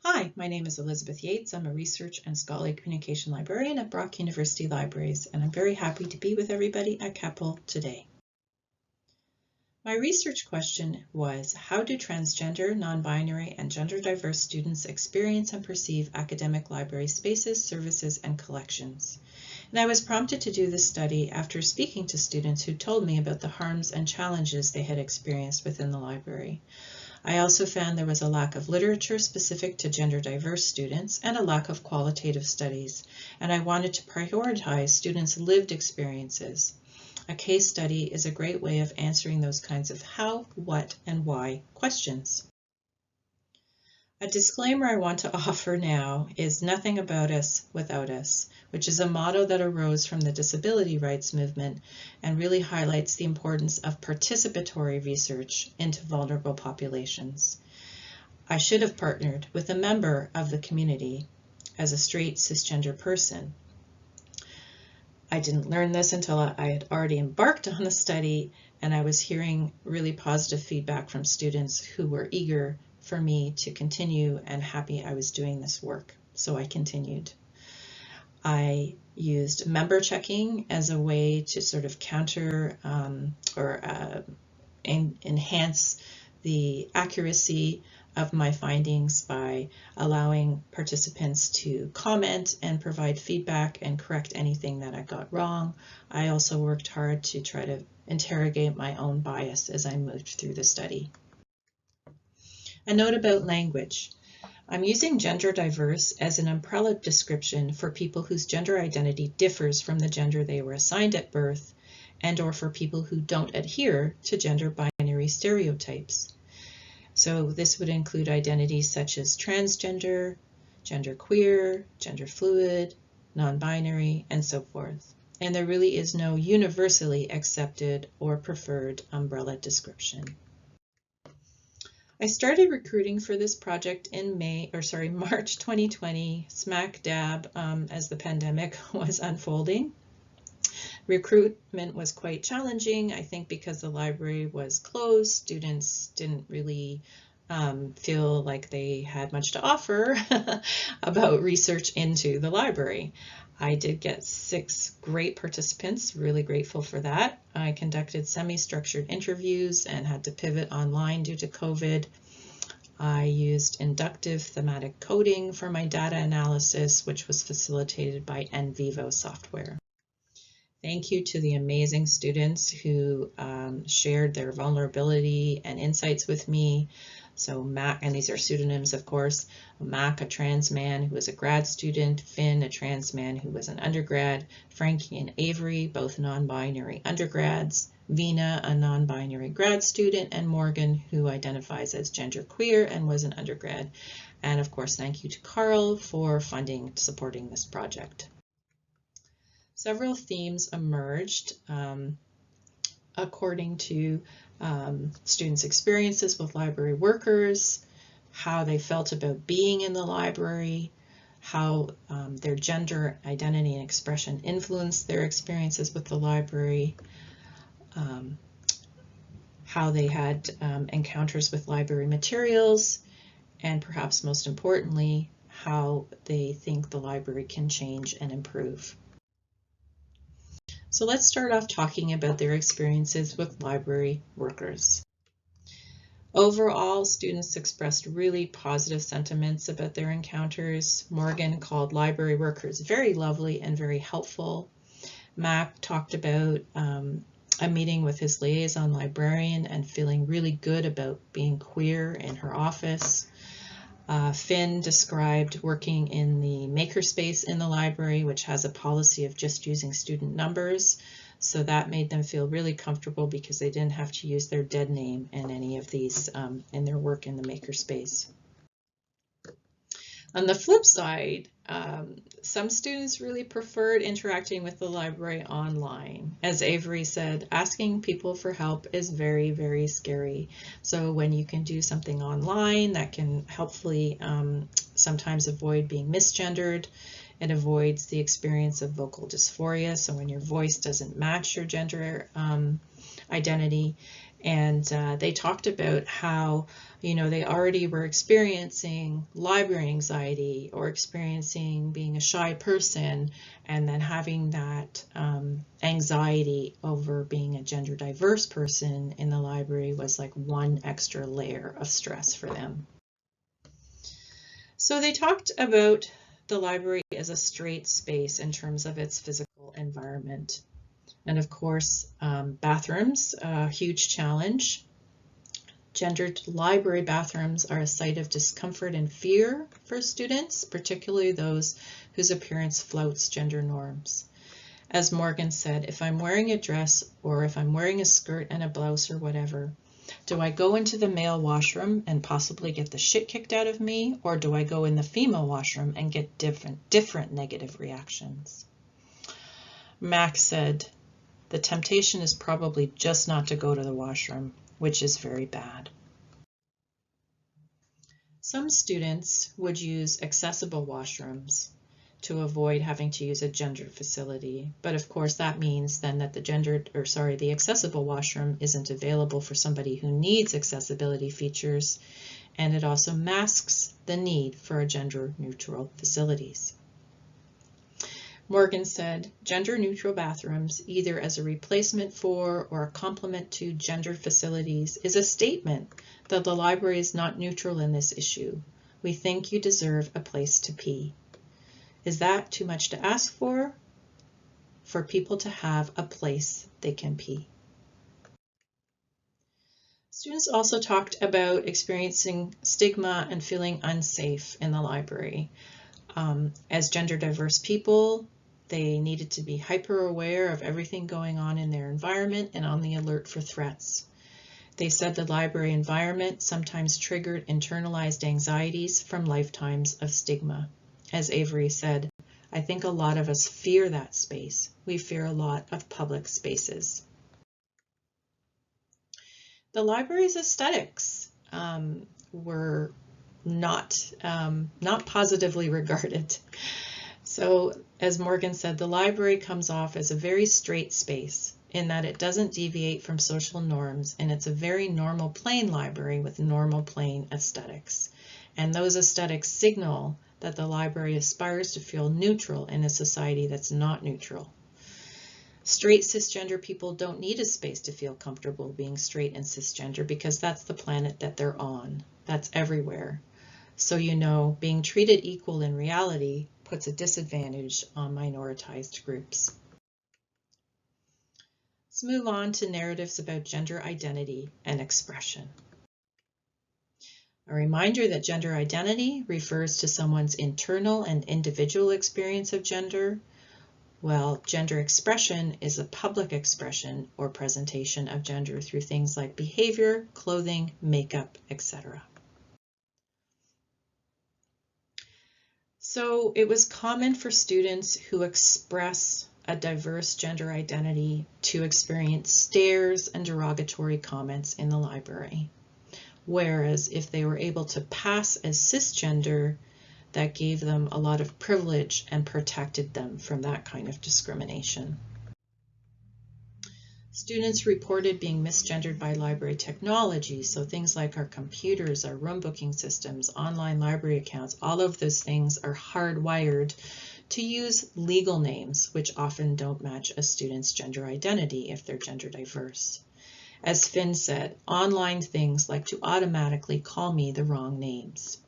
Hi, my name is Elizabeth Yates. I'm a research and scholarly communication librarian at Brock University Libraries, and I'm very happy to be with everybody at CAPAL today. My research question was, how do transgender, non-binary, and gender-diverse students experience and perceive academic library spaces, services, and collections? And I was prompted to do this study after speaking to students who told me about the harms and challenges they had experienced within the library. I also found there was a lack of literature specific to gender diverse students and a lack of qualitative studies, and I wanted to prioritize students' lived experiences. A case study is a great way of answering those kinds of how, what, and why questions. A disclaimer I want to offer now is nothing about us without us, which is a motto that arose from the disability rights movement and really highlights the importance of participatory research into vulnerable populations. I should have partnered with a member of the community as a straight cisgender person. I didn't learn this until I had already embarked on the study, and I was hearing really positive feedback from students who were eager for me to continue and happy I was doing this work, so I continued. I used member checking as a way to sort of counter or enhance the accuracy of my findings by allowing participants to comment and provide feedback and correct anything that I got wrong. I also worked hard to try to interrogate my own bias as I moved through the study. A note about language. I'm using gender diverse as an umbrella description for people whose gender identity differs from the gender they were assigned at birth and or for people who don't adhere to gender binary stereotypes. So this would include identities such as transgender, genderqueer, gender fluid, non-binary, and so forth. And there really is no universally accepted or preferred umbrella description. I started recruiting for this project in March 2020, smack dab as the pandemic was unfolding. Recruitment was quite challenging, I think because the library was closed. Students didn't really feel like they had much to offer about research into the library. I did get 6 great participants, really grateful for that. I conducted semi-structured interviews and had to pivot online due to COVID. I used inductive thematic coding for my data analysis, which was facilitated by NVivo software. Thank you to the amazing students who shared their vulnerability and insights with me. So Mac, and these are pseudonyms, of course, Mac, a trans man who was a grad student, Finn, a trans man who was an undergrad, Frankie and Avery, both non-binary undergrads, Vina, a non-binary grad student, and Morgan, who identifies as genderqueer and was an undergrad. And of course, thank you to Carl for supporting this project. Several themes emerged according to students' experiences with library workers, how they felt about being in the library, how their gender identity and expression influenced their experiences with the library, how they had encounters with library materials, and perhaps most importantly, how they think the library can change and improve. So let's start off talking about their experiences with library workers. Overall, students expressed really positive sentiments about their encounters. Morgan called library workers very lovely and very helpful. Mac talked about a meeting with his liaison librarian and feeling really good about being queer in her office. Finn described working in the makerspace in the library, which has a policy of just using student numbers. So that made them feel really comfortable because they didn't have to use their dead name in any of these in their work in the makerspace. On the flip side, some students really preferred interacting with the library online. As Avery said, asking people for help is very, very scary. So when you can do something online that can helpfully sometimes avoid being misgendered, it avoids the experience of vocal dysphoria. So when your voice doesn't match your gender identity, And they talked about how, they already were experiencing library anxiety or experiencing being a shy person, and then having that anxiety over being a gender diverse person in the library was like one extra layer of stress for them. So they talked about the library as a straight space in terms of its physical environment. And of course, bathrooms, a huge challenge. Gendered library bathrooms are a site of discomfort and fear for students, particularly those whose appearance flouts gender norms. As Morgan said, if I'm wearing a dress or if I'm wearing a skirt and a blouse or whatever, do I go into the male washroom and possibly get the shit kicked out of me, or do I go in the female washroom and get different negative reactions? Max said, the temptation is probably just not to go to the washroom, which is very bad. Some students would use accessible washrooms to avoid having to use a gendered facility, but of course that means then that the accessible washroom isn't available for somebody who needs accessibility features, and it also masks the need for gender-neutral facilities. Morgan said, gender-neutral bathrooms, either as a replacement for or a complement to gendered facilities, is a statement that the library is not neutral in this issue. We think you deserve a place to pee. Is that too much to ask for people to have a place they can pee? Students also talked about experiencing stigma and feeling unsafe in the library. As gender diverse people, they needed to be hyper aware of everything going on in their environment and on the alert for threats. They said the library environment sometimes triggered internalized anxieties from lifetimes of stigma. As Avery said, I think a lot of us fear that space. We fear a lot of public spaces. The library's aesthetics were not positively regarded. So, as Morgan said, the library comes off as a very straight space in that it doesn't deviate from social norms, and it's a very normal plain library with normal plain aesthetics. And those aesthetics signal that the library aspires to feel neutral in a society that's not neutral. Straight cisgender people don't need a space to feel comfortable being straight and cisgender because that's the planet that they're on. That's everywhere. So being treated equal in reality puts a disadvantage on minoritized groups. Let's move on to narratives about gender identity and expression. A reminder that gender identity refers to someone's internal and individual experience of gender, while gender expression is a public expression or presentation of gender through things like behavior, clothing, makeup, etc. So it was common for students who express a diverse gender identity to experience stares and derogatory comments in the library. Whereas if they were able to pass as cisgender, that gave them a lot of privilege and protected them from that kind of discrimination. Students reported being misgendered by library technology, so things like our computers, our room booking systems, online library accounts, all of those things are hardwired to use legal names, which often don't match a student's gender identity if they're gender diverse. As Finn said, online things like to automatically call me the wrong names.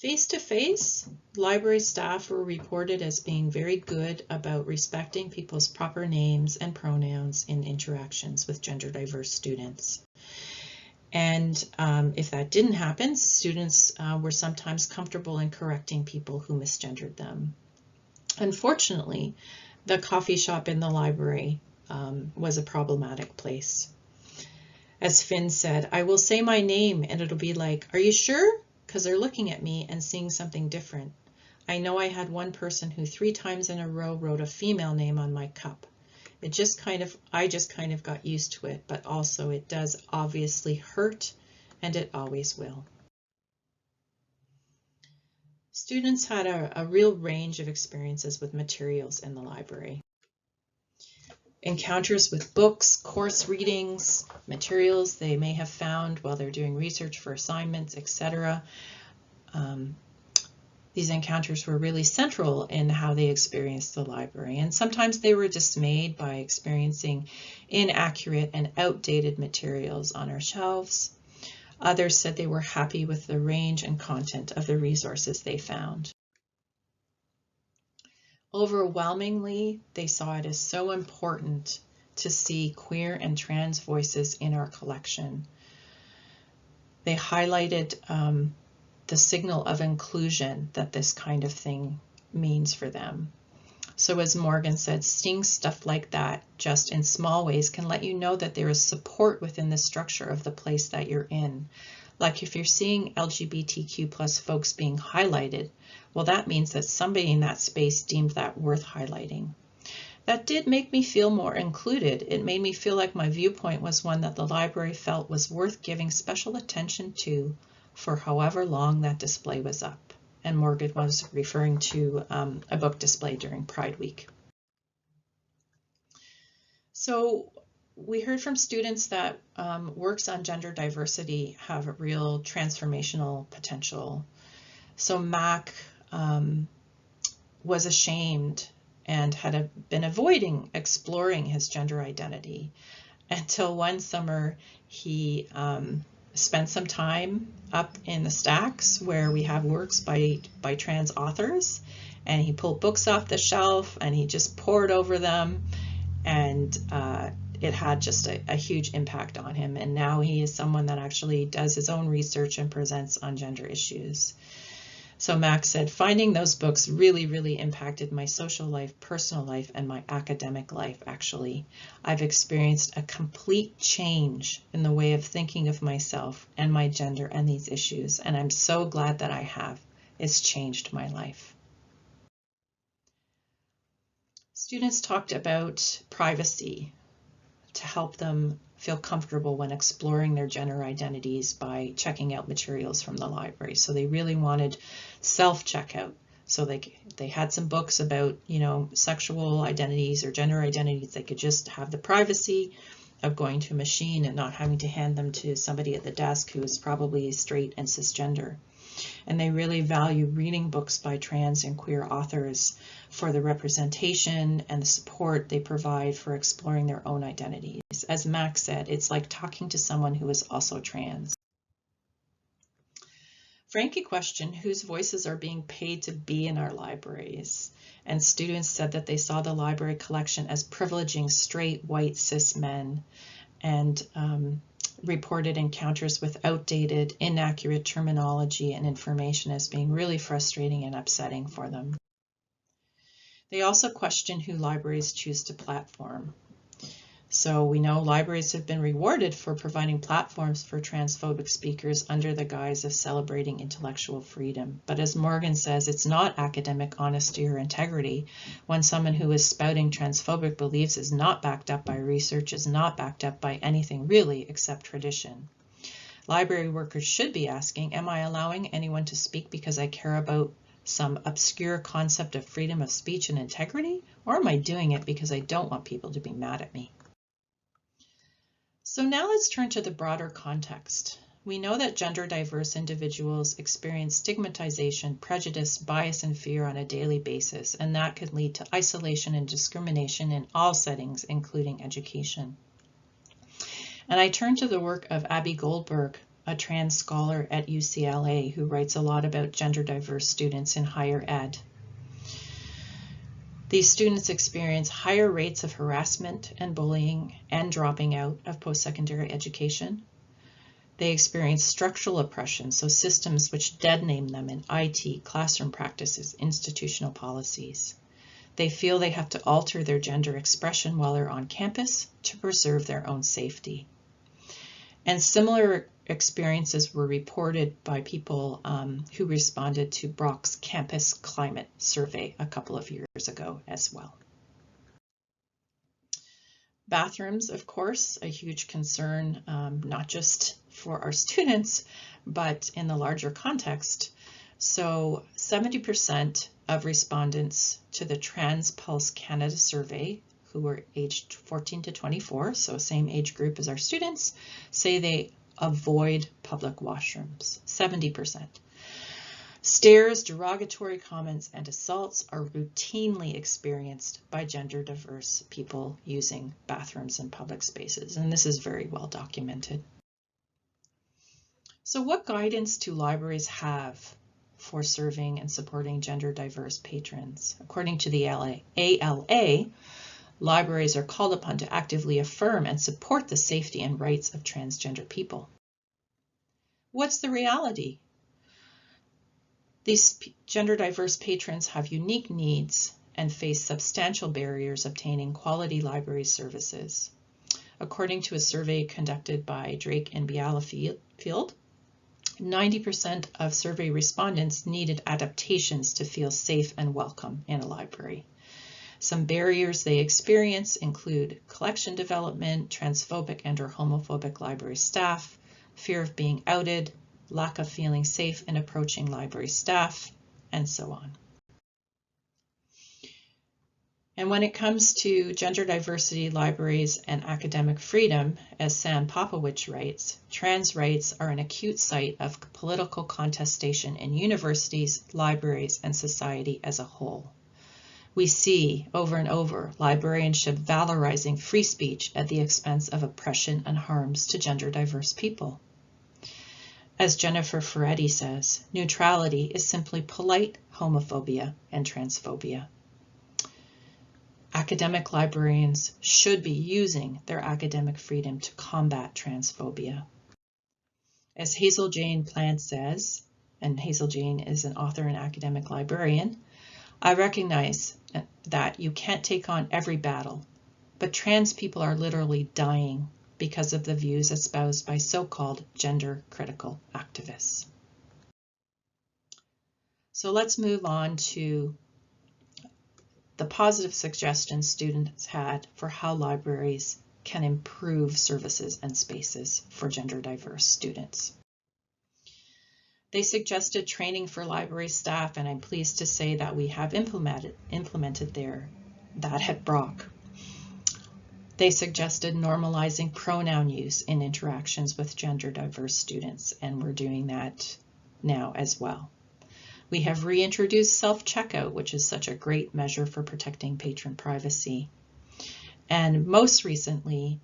Face-to-face, library staff were reported as being very good about respecting people's proper names and pronouns in interactions with gender diverse students. And if that didn't happen, students were sometimes comfortable in correcting people who misgendered them. Unfortunately, the coffee shop in the library was a problematic place. As Finn said, I will say my name and it'll be like, are you sure? Because they're looking at me and seeing something different. I know I had one person who 3 times in a row wrote a female name on my cup. I just kind of got used to it, but also it does obviously hurt, and it always will. Students had a real range of experiences with materials in the library. encounters with books, course readings, materials they may have found while they're doing research for assignments, etc. These encounters were really central in how they experienced the library, and sometimes they were dismayed by experiencing inaccurate and outdated materials on our shelves. Others said they were happy with the range and content of the resources they found. Overwhelmingly, they saw it as so important to see queer and trans voices in our collection. They highlighted the signal of inclusion that this kind of thing means for them. So as Morgan said, seeing stuff like that just in small ways can let you know that there is support within the structure of the place that you're in. Like if you're seeing LGBTQ plus folks being highlighted, well, that means that somebody in that space deemed that worth highlighting. That did make me feel more included. It made me feel like my viewpoint was one that the library felt was worth giving special attention to for however long that display was up. And Morgan was referring to a book display during Pride Week. So we heard from students that works on gender diversity have a real transformational potential. So Mac was ashamed and had been avoiding exploring his gender identity until one summer he spent some time up in the stacks where we have works by trans authors, and he pulled books off the shelf and he just pored over them, and it had just a huge impact on him. And now he is someone that actually does his own research and presents on gender issues. So Max said, finding those books really, really impacted my social life, personal life, and my academic life, actually. I've experienced a complete change in the way of thinking of myself and my gender and these issues, and I'm so glad that I have. It's changed my life. Students talked about privacy to help them feel comfortable when exploring their gender identities by checking out materials from the library. So they really wanted self-checkout. So they had some books about, sexual identities or gender identities. They could just have the privacy of going to a machine and not having to hand them to somebody at the desk who is probably straight and cisgender. And they really value reading books by trans and queer authors for the representation and the support they provide for exploring their own identities. As Max said, it's like talking to someone who is also trans. Frankie questioned whose voices are being paid to be in our libraries, and students said that they saw the library collection as privileging straight, white, cis men, and reported encounters with outdated, inaccurate terminology and information as being really frustrating and upsetting for them. They also question who libraries choose to platform. So we know libraries have been rewarded for providing platforms for transphobic speakers under the guise of celebrating intellectual freedom. But as Morgan says, it's not academic honesty or integrity when someone who is spouting transphobic beliefs is not backed up by research, is not backed up by anything really except tradition. Library workers should be asking, am I allowing anyone to speak because I care about some obscure concept of freedom of speech and integrity? Or am I doing it because I don't want people to be mad at me? So now let's turn to the broader context. We know that gender diverse individuals experience stigmatization, prejudice, bias, and fear on a daily basis, and that could lead to isolation and discrimination in all settings, including education. And I turn to the work of Abby Goldberg, a trans scholar at UCLA who writes a lot about gender diverse students in higher ed. These students experience higher rates of harassment and bullying and dropping out of post-secondary education. They experience structural oppression, so systems which deadname them in IT, classroom practices, institutional policies. They feel they have to alter their gender expression while they're on campus to preserve their own safety. And similar experiences were reported by people who responded to Brock's campus climate survey a couple of years ago as well. Bathrooms, of course, a huge concern, not just for our students, but in the larger context. So 70% of respondents to the Trans Pulse Canada survey who are aged 14 to 24, so same age group as our students, say they avoid public washrooms, 70%. Stares, derogatory comments, and assaults are routinely experienced by gender diverse people using bathrooms in public spaces, and this is very well documented. So what guidance do libraries have for serving and supporting gender diverse patrons? According to the ALA, libraries are called upon to actively affirm and support the safety and rights of transgender people. What's the reality? These gender diverse patrons have unique needs and face substantial barriers obtaining quality library services. According to a survey conducted by Drake and Bialafield, 90% of survey respondents needed adaptations to feel safe and welcome in a library. Some barriers they experience include collection development, transphobic and/or homophobic library staff, fear of being outed, lack of feeling safe in approaching library staff, and so on. And when it comes to gender diversity, libraries, and academic freedom, as Sam Popowich writes, trans rights are an acute site of political contestation in universities, libraries, and society as a whole. We see over and over librarianship valorizing free speech at the expense of oppression and harms to gender diverse people. As Jennifer Ferretti says, neutrality is simply polite homophobia and transphobia. Academic librarians should be using their academic freedom to combat transphobia. As Hazel Jane Plant says, and Hazel Jane is an author and academic librarian, I recognize that you can't take on every battle, but trans people are literally dying because of the views espoused by so-called gender-critical activists. So let's move on to the positive suggestions students had for how libraries can improve services and spaces for gender diverse students. They suggested training for library staff, and I'm pleased to say that we have implemented that at Brock. They suggested normalizing pronoun use in interactions with gender diverse students, and we're doing that now as well. We have reintroduced self-checkout, which is such a great measure for protecting patron privacy. And most recently,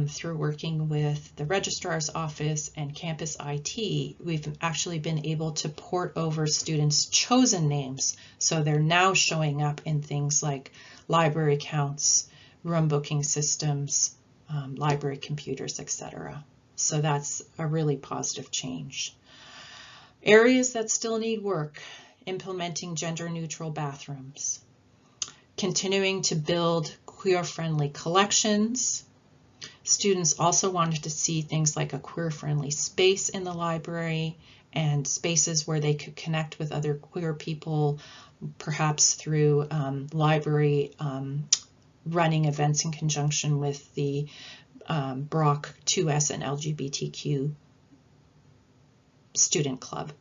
through working with the registrar's office and campus IT, we've actually been able to port over students' chosen names. So they're now showing up in things like library accounts, room booking systems, library computers, etc. So that's a really positive change. Areas that still need work: implementing gender-neutral bathrooms, continuing to build queer-friendly collections. Students also wanted to see things like a queer-friendly space in the library and spaces where they could connect with other queer people, perhaps through library running events in conjunction with the Brock 2S and LGBTQ student club.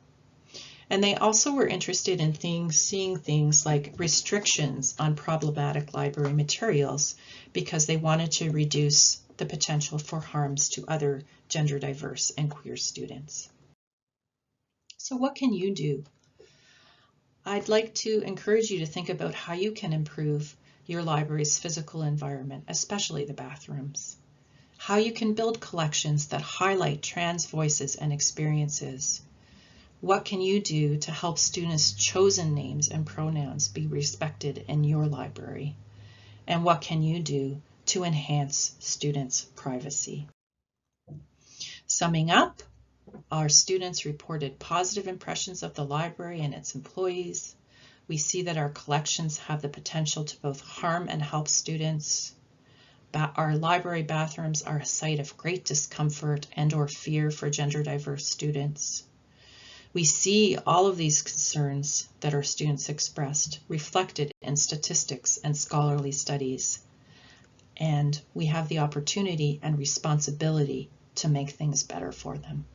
And they also were interested in seeing things like restrictions on problematic library materials, because they wanted to reduce the potential for harms to other gender diverse and queer students. So what can you do? I'd like to encourage you to think about how you can improve your library's physical environment, especially the bathrooms. How you can build collections that highlight trans voices and experiences. What can you do to help students' chosen names and pronouns be respected in your library? And what can you do to enhance students' privacy? Summing up, our students reported positive impressions of the library and its employees. We see that our collections have the potential to both harm and help students. Our library bathrooms are a site of great discomfort and/or fear for gender diverse students. We see all of these concerns that our students expressed reflected in statistics and scholarly studies, and we have the opportunity and responsibility to make things better for them.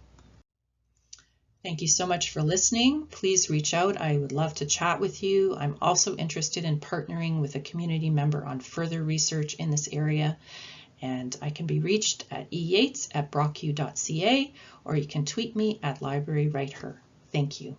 Thank you so much for listening. Please reach out. I would love to chat with you. I'm also interested in partnering with a community member on further research in this area. And I can be reached at eyates@brocu.ca, or you can tweet me at librarywriteher. Thank you.